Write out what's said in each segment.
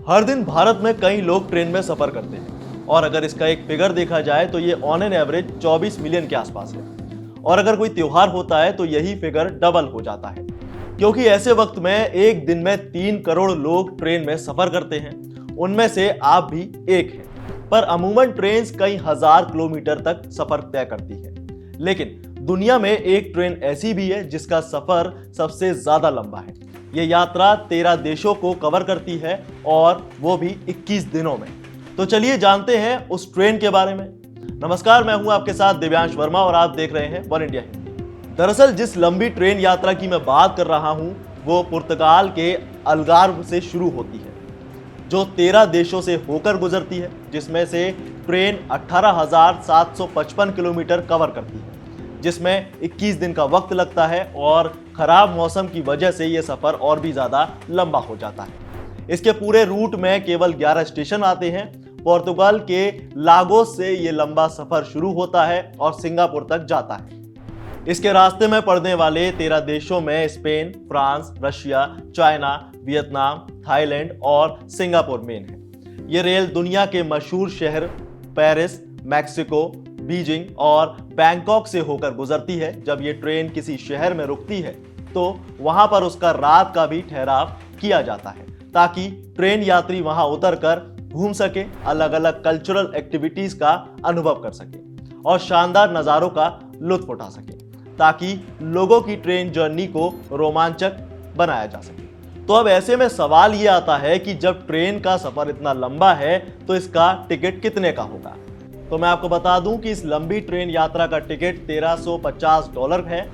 हर दिन भारत में कई लोग ट्रेन में सफर करते हैं और अगर इसका एक फिगर देखा जाए तो ये ऑन एन एवरेज 24 मिलियन के आसपास है। और अगर कोई त्योहार होता है तो यही फिगर डबल हो जाता है, क्योंकि ऐसे वक्त में एक दिन में 3 करोड़ लोग ट्रेन में सफर करते हैं। उनमें से आप भी एक हैं। पर अमूमन ट्रेन कई हजार किलोमीटर तक सफर तय करती है, लेकिन दुनिया में एक ट्रेन ऐसी भी है जिसका सफर सबसे ज्यादा लंबा है। ये यात्रा 13 देशों को कवर करती है और वो भी 21 दिनों में। तो चलिए जानते हैं उस ट्रेन के बारे में। नमस्कार, मैं हूं आपके साथ दिव्यांश वर्मा और आप देख रहे हैं वन इंडिया हिंदी। दरअसल जिस लंबी ट्रेन यात्रा की मैं बात कर रहा हूं वो पुर्तगाल के अल्गार्व से शुरू होती है, जो 13 देशों से होकर गुजरती है, जिसमें से ट्रेन 18,755 किलोमीटर कवर करती है, जिसमें 21 दिन का वक्त लगता है और खराब मौसम की वजह से यह सफर और भी ज्यादा लंबा हो जाता है। इसके पूरे रूट में केवल 11 स्टेशन आते हैं। पोर्तुगाल के लागोस से यह लंबा सफर शुरू होता है और सिंगापुर तक जाता है। इसके रास्ते में पड़ने वाले 13 देशों में Spain, France, Russia, China, Vietnam, Thailand और सिंगापुर मेन है। ये रेल दुनिया के मशहूर शहर पेरिस, मैक्सिको, बीजिंग और बैंकॉक से होकर गुजरती है। जब ये ट्रेन किसी शहर में रुकती है तो वहां पर उसका रात का भी ठहराव किया जाता है, ताकि ट्रेन यात्री वहां उतरकर घूम सके, अलग अलग कल्चरल एक्टिविटीज का अनुभव कर सके और शानदार नज़ारों का लुत्फ उठा सके, ताकि लोगों की ट्रेन जर्नी को रोमांचक बनाया जा सके। तो अब ऐसे में सवाल ये आता है कि जब ट्रेन का सफर इतना लंबा है तो इसका टिकट कितने का होगा। तो मैं आपको बता दूं कि इस लंबी ट्रेन यात्रा का टिकट $1350 है,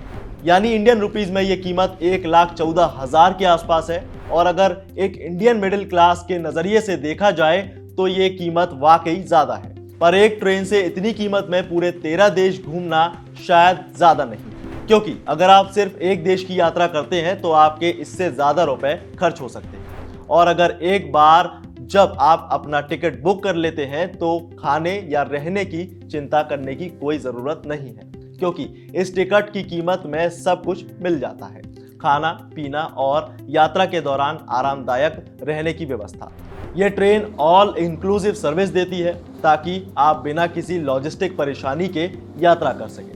यानी इंडियन रुपीज में ये कीमत 1,14,000 के आसपास है। और अगर एक इंडियन मिडिल क्लास के नजरिए से देखा जाए तो ये कीमत वाकई ज्यादा है, पर एक ट्रेन से इतनी कीमत में पूरे 13 देश घूमना शायद ज्यादा नहीं, क्योंकि अगर आप सिर्फ एक देश की यात्रा करते हैं तो आपके इससे ज्यादा रुपए खर्च हो सकते हैं। और अगर एक बार जब आप अपना टिकट बुक कर लेते हैं तो खाने या रहने की चिंता करने की कोई ज़रूरत नहीं है, क्योंकि इस टिकट की कीमत में सब कुछ मिल जाता है, खाना पीना और यात्रा के दौरान आरामदायक रहने की व्यवस्था। ये ट्रेन ऑल इंक्लूसिव सर्विस देती है, ताकि आप बिना किसी लॉजिस्टिक परेशानी के यात्रा कर सकें।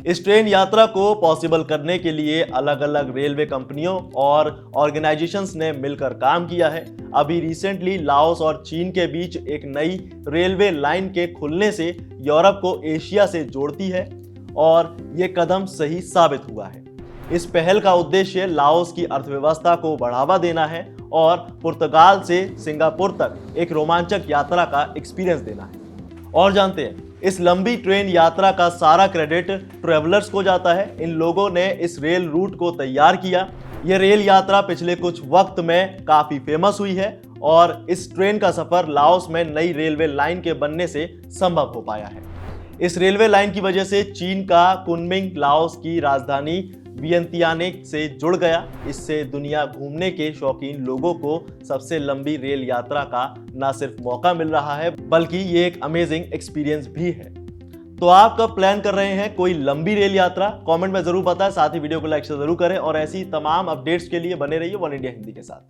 इस ट्रेन यात्रा को पॉसिबल करने के लिए अलग अलग रेलवे कंपनियों और ऑर्गेनाइजेशंस ने मिलकर काम किया है। अभी रिसेंटली लाओस और चीन के बीच एक नई रेलवे लाइन के खुलने से यूरोप को एशिया से जोड़ती है और ये कदम सही साबित हुआ है। इस पहल का उद्देश्य लाओस की अर्थव्यवस्था को बढ़ावा देना है और पुर्तगाल से सिंगापुर तक एक रोमांचक यात्रा का एक्सपीरियंस देना है। और जानते हैं, इस लंबी ट्रेन यात्रा का सारा क्रेडिट ट्रेवलर्स को जाता है। इन लोगों ने इस रेल रूट को तैयार किया। यह रेल यात्रा पिछले कुछ वक्त में काफी फेमस हुई है और इस ट्रेन का सफर लाओस में नई रेलवे लाइन के बनने से संभव हो पाया है। इस रेलवे लाइन की वजह से चीन का कुनमिंग लाओस की राजधानी वियंतियाने से जुड़ गया। इससे दुनिया घूमने के शौकीन लोगों को सबसे लंबी रेल यात्रा का न सिर्फ मौका मिल रहा है, बल्कि ये एक अमेजिंग एक्सपीरियंस भी है। तो आप कब प्लान कर रहे हैं कोई लंबी रेल यात्रा? कमेंट में जरूर बताएं। साथ ही वीडियो को लाइक से जरूर करें और ऐसी तमाम अपडेट्स के लिए बने रहिए वन इंडिया हिंदी के साथ।